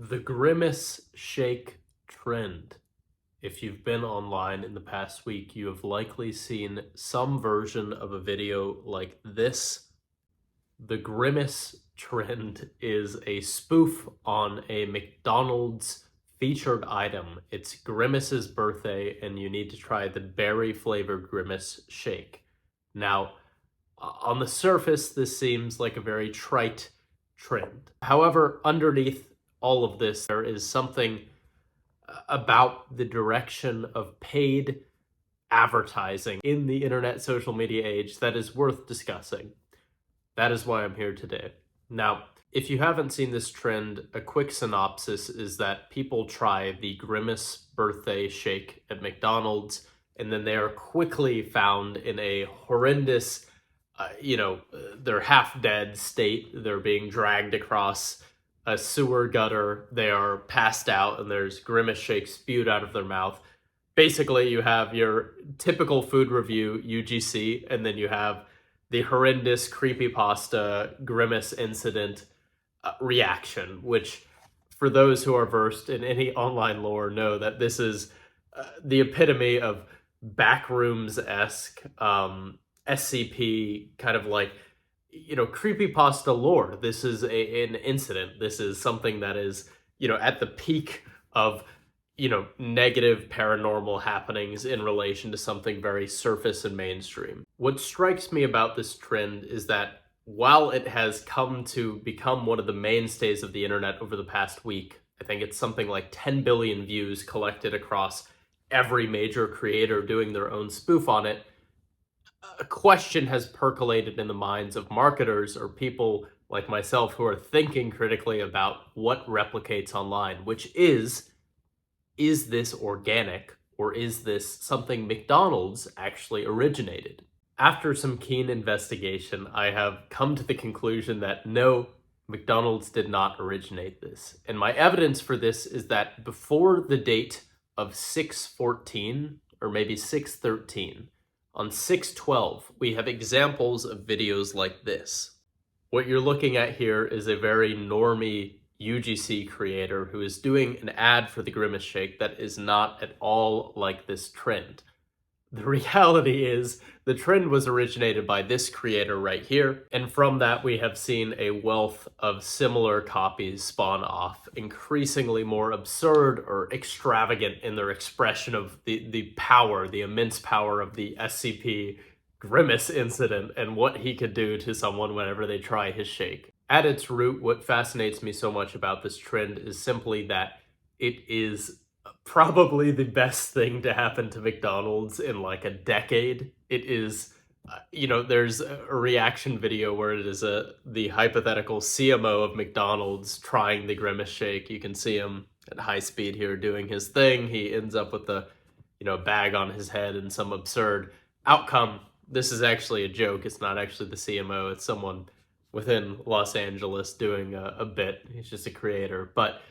The Grimace shake trend. If you've been online in the past week, you have likely seen some version of a video like this. The Grimace trend is a spoof on a McDonald's featured item. It's Grimace's birthday, and you need to try the berry flavored Grimace shake. Now, on the surface, this seems like a very trite trend. However, underneath all of this, there is something about the direction of paid advertising in the internet social media age that is worth discussing. That is why I'm here today. Now, if you haven't seen this trend, a quick synopsis is that people try the Grimace birthday shake at McDonald's, and then they are quickly found in a horrendous, they're half dead state. They're being dragged across a sewer gutter. They are passed out, and there's Grimace shake spewed out of their mouth. Basically, you have your typical food review UGC, and then you have the horrendous creepypasta Grimace incident reaction, which for those who are versed in any online lore know that this is the epitome of backrooms-esque SCP kind of like, creepypasta lore. This is an incident. This is something that is, at the peak of, negative paranormal happenings in relation to something very surface and mainstream. What strikes me about this trend is that while it has come to become one of the mainstays of the internet over the past week, I think it's something like 10 billion views collected across every major creator doing their own spoof on it, a question has percolated in the minds of marketers or people like myself who are thinking critically about what replicates online, which is this organic, or is this something McDonald's actually originated? After some keen investigation, I have come to the conclusion that no, McDonald's did not originate this. And my evidence for this is that before the date of 6/14, or maybe 6/13, on 6/12, we have examples of videos like this. What you're looking at here is a very normie UGC creator who is doing an ad for the Grimace shake that is not at all like this trend. The reality is the trend was originated by this creator right here, and from that we have seen a wealth of similar copies spawn off, increasingly more absurd or extravagant in their expression of the power, the immense power of the SCP Grimace incident and what he could do to someone whenever they try his shake. At its root, what fascinates me so much about this trend is simply that it is probably the best thing to happen to McDonald's in like a decade. It is, there's a reaction video where it is the hypothetical CMO of McDonald's trying the Grimace shake. You can see him at high speed here doing his thing. He ends up with the, bag on his head and some absurd outcome. This is actually a joke. It's not actually the CMO. It's someone within Los Angeles doing a bit. He's just a creator. But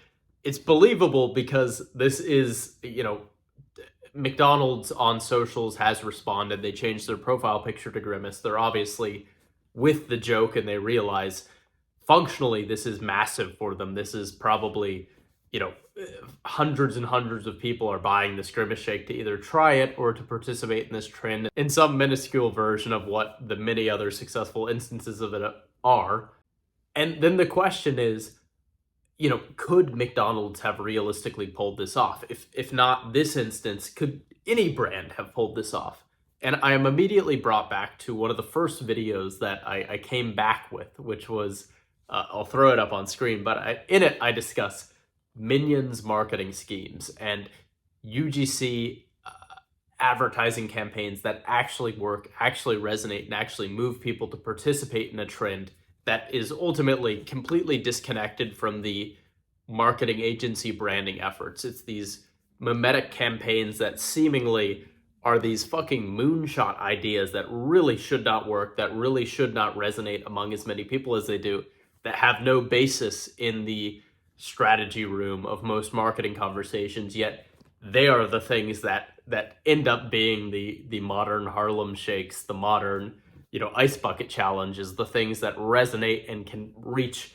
it's believable because this is, McDonald's on socials has responded. They changed their profile picture to Grimace. They're obviously with the joke, and they realize functionally this is massive for them. This is probably, hundreds and hundreds of people are buying this Grimace shake to either try it or to participate in this trend in some minuscule version of what the many other successful instances of it are. And then the question is, could McDonald's have realistically pulled this off? If not this instance, could any brand have pulled this off? And I am immediately brought back to one of the first videos that I came back with, which was, I'll throw it up on screen, but in it I discuss Minions marketing schemes and UGC advertising campaigns that actually work, actually resonate, and actually move people to participate in a trend that is ultimately completely disconnected from the marketing agency branding efforts. It's these mimetic campaigns that seemingly are these fucking moonshot ideas that really should not work, that really should not resonate among as many people as they do, that have no basis in the strategy room of most marketing conversations, yet they are the things that end up being the modern Harlem shakes, the modern, ice bucket challenges, the things that resonate and can reach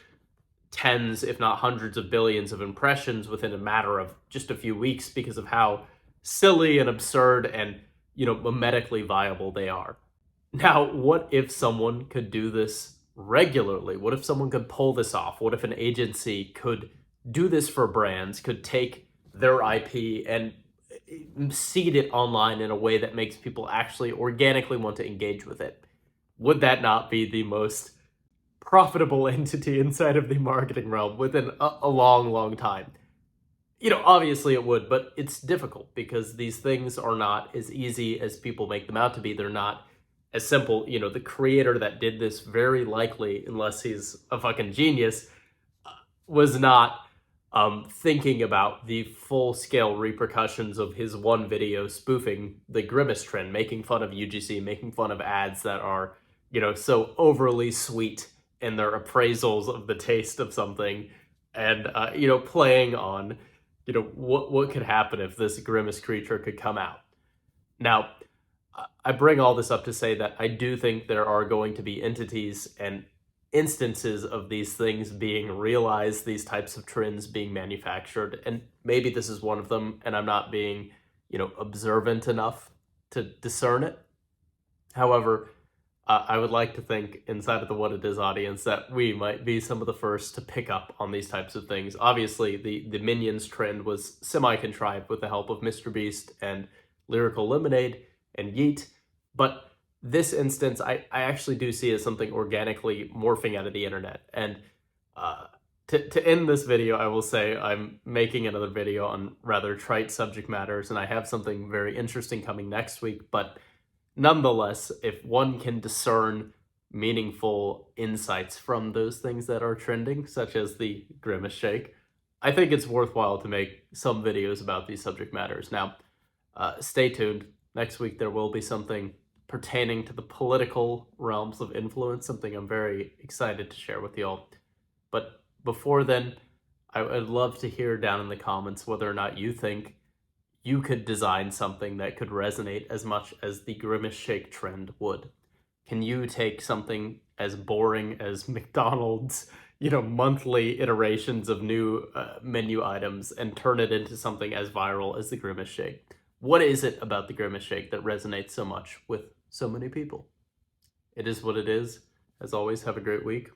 tens, if not hundreds of billions of impressions within a matter of just a few weeks because of how silly and absurd and, mimetically viable they are. Now, what if someone could do this regularly? What if someone could pull this off? What if an agency could do this for brands, could take their IP and seed it online in a way that makes people actually organically want to engage with it? Would that not be the most profitable entity inside of the marketing realm within a long, long time? Obviously it would, but it's difficult because these things are not as easy as people make them out to be. They're not as simple. The creator that did this very likely, unless he's a fucking genius, was not thinking about the full-scale repercussions of his one video spoofing the Grimace trend, making fun of UGC, making fun of ads that are, so overly sweet in their appraisals of the taste of something, and, playing on, what could happen if this Grimace creature could come out. Now, I bring all this up to say that I do think there are going to be entities and instances of these things being realized, these types of trends being manufactured, and maybe this is one of them, and I'm not being, observant enough to discern it. However, I would like to think inside of the What It Is audience that we might be some of the first to pick up on these types of things. Obviously, the Minions trend was semi-contrived with the help of Mr. Beast and Lyrical Lemonade and Yeet, but this instance I actually do see as something organically morphing out of the internet. And to end this video, I will say I'm making another video on rather trite subject matters, and I have something very interesting coming next week, but nonetheless, if one can discern meaningful insights from those things that are trending, such as the Grimace shake, I think it's worthwhile to make some videos about these subject matters. Now, stay tuned. Next week there will be something pertaining to the political realms of influence, something I'm very excited to share with y'all. But before then, I would love to hear down in the comments whether or not you think you could design something that could resonate as much as the Grimace shake trend would. Can you take something as boring as McDonald's, monthly iterations of new menu items and turn it into something as viral as the Grimace shake? What is it about the Grimace shake that resonates so much with so many people? It is what it is. As always, have a great week.